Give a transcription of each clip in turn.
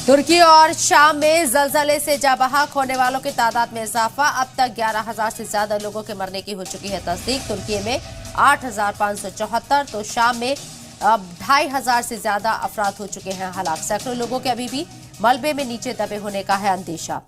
तुर्की और शाम में जलजले से जाँ बहक होने वालों की तादाद में इजाफा। अब तक 11,000 से ज्यादा लोगों के मरने की हो चुकी है तस्दीक। तुर्की में 8,574 तो शाम में 2,500 से ज्यादा अफराद हो चुके हैं हलाक। सैकड़ों लोगों के अभी भी मलबे में नीचे दबे होने का है अंदेशा।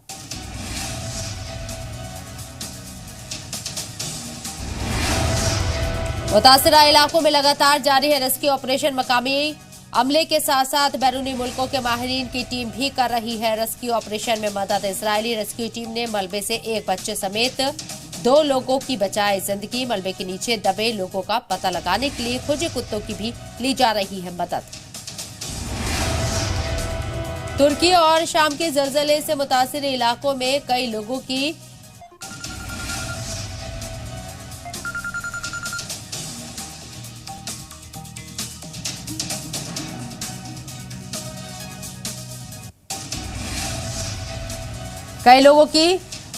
मुतासिरा इलाकों में लगातार जारी है रेस्क्यू ऑपरेशन। मकामी अमले के साथ साथ बैरूनी मुल्कों के माहिरीन की टीम भी कर रही है रेस्क्यू ऑपरेशन में मदद। इजरायली रेस्क्यू टीम ने मलबे से एक बच्चे समेत 2 लोगों की बचाई जिंदगी। मलबे के नीचे दबे लोगों का पता लगाने के लिए खोजे कुत्तों की भी ली जा रही है मदद। तुर्की और शाम के जलजले से मुतासिर इलाकों में कई लोगों की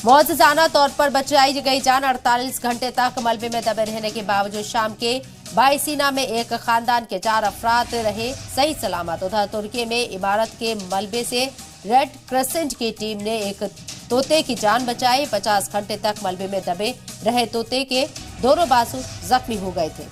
मौजूदाना तौर पर बचाई गई जान। 48 घंटे तक मलबे में दबे रहने के बावजूद शाम के बाइसीना में एक खानदान के 4 अफराद रहे सही सलामत। उधर तुर्की में इमारत के मलबे से रेड क्रेसेंट की टीम ने एक तोते की जान बचाई। 50 घंटे तक मलबे में दबे रहे तोते के दोनों बाजू जख्मी हो गए थे।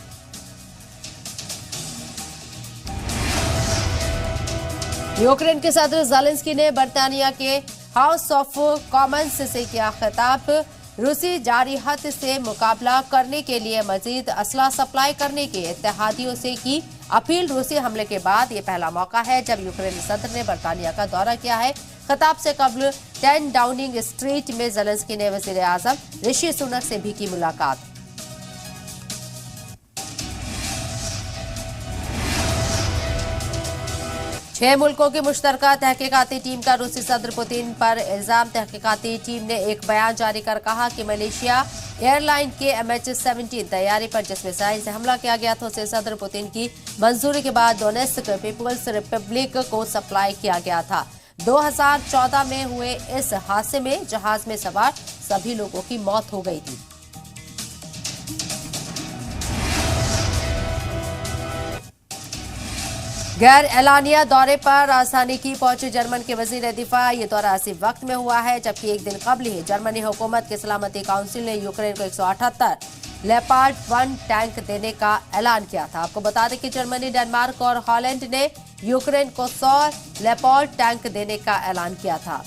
यूक्रेन के सदर ज़ेलेंस्की ने बर्तानिया के हाउस ऑफ कॉमन्स से किया खिताब। रूसी जारहात से मुकाबला करने के लिए मजीद असला सप्लाई करने के इत्तेहादियों से की अपील। रूसी हमले के बाद ये पहला मौका है जब यूक्रेनी सदर ने बर्तानिया का दौरा किया है। खिताब से कबल 10 डाउनिंग स्ट्रीट में ज़ेलेंस्की ने वज़ीर आज़म ऋषि सुनक से भी की मुलाकात। छह मुल्कों की मुश्तरका तहकीकाती टीम का रूसी सदर पुतिन पर इल्जाम। तहकीकाती टीम ने एक बयान जारी कर कहा कि मलेशिया एयरलाइन के MH17 तैयारी पर जिस मिसाइल से हमला किया गया था उसे सदर पुतिन की मंजूरी के बाद डोनेट्स्क पीपुल्स रिपब्लिक को सप्लाई किया गया था। 2014 में हुए इस हादसे में जहाज में सवार सभी लोगों की मौत हो गई थी। गैर एलानिया दौरे पर राजधानी की पहुंचे जर्मन के वजीर दिफा। ये दौरा इसी वक्त में हुआ है जबकि एक दिन कबल ही जर्मनी हुकूमत के सलामती काउंसिल ने यूक्रेन को 178 लेपार्ड 1 टैंक देने का ऐलान किया था। आपको बता दें कि जर्मनी, डेनमार्क और हॉलैंड ने यूक्रेन को 100 लेपार्ड टैंक देने का ऐलान किया था।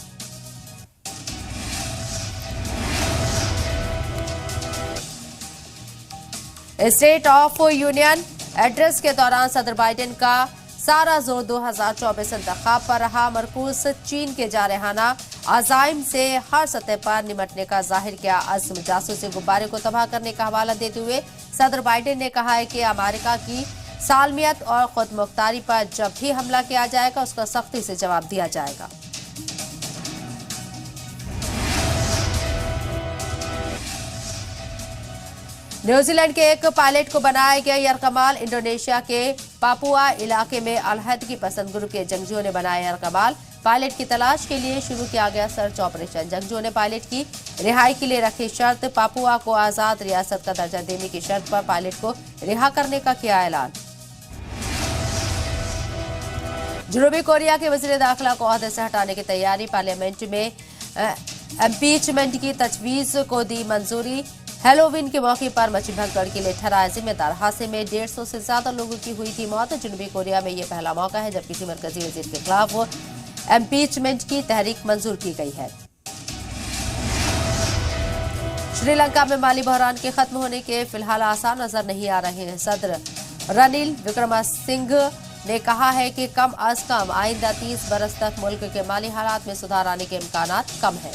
स्टेट ऑफ यूनियन एड्रेस के दौरान सदर बाइडेन का सारा जोर 2024 इंतखाब पर रहा। मरकूज चीन के जारहाना अज़ाइम से हर सतह पर निमटने का जाहिर किया अज़्म। जासूसी गुब्बारे को तबाह करने का हवाला देते हुए सदर बाइडेन ने कहा है कि अमेरिका की सालमियत और खुद मुख्तारी पर जब भी हमला किया जाएगा उसका सख्ती से जवाब दिया जाएगा। न्यूजीलैंड के एक पायलट को बनाया गया यरकमाल। इंडोनेशिया के पापुआ इलाके में अलहदगी पसंद ग्रुप के जंगजुओं ने बनाया यरकमाल। पायलट की तलाश के लिए शुरू किया गया सर्च ऑपरेशन। जंगजुओं ने पायलट की रिहाई के लिए रखी शर्त। पापुआ को आजाद रियासत का दर्जा देने की शर्त पर पायलट को रिहा करने का किया ऐलान। जनूबी कोरिया के वजीर दाखिला को ओहदे से हटाने की तैयारी। पार्लियामेंट में इम्पीचमेंट की तजवीज को दी मंजूरी। हेलोवीन के मौके पर मची भगदड़ के लिए ठहराया जिम्मेदार। हादसे में 150 से ज्यादा लोगों की हुई थी मौत। जनूबी कोरिया में यह पहला मौका है जब किसी मरकजी वजीर के खिलाफ इम्पीचमेंट की तहरीक मंजूर की गई है। श्रीलंका में माली बहरान के खत्म होने के फिलहाल आसार नजर नहीं आ रहे हैं। सदर रनिल विक्रमसिंघे ने कहा है कि कम अज कम आइंदा 30 बरस तक मुल्क के माली हालात में सुधार आने के इम्कानात कम है।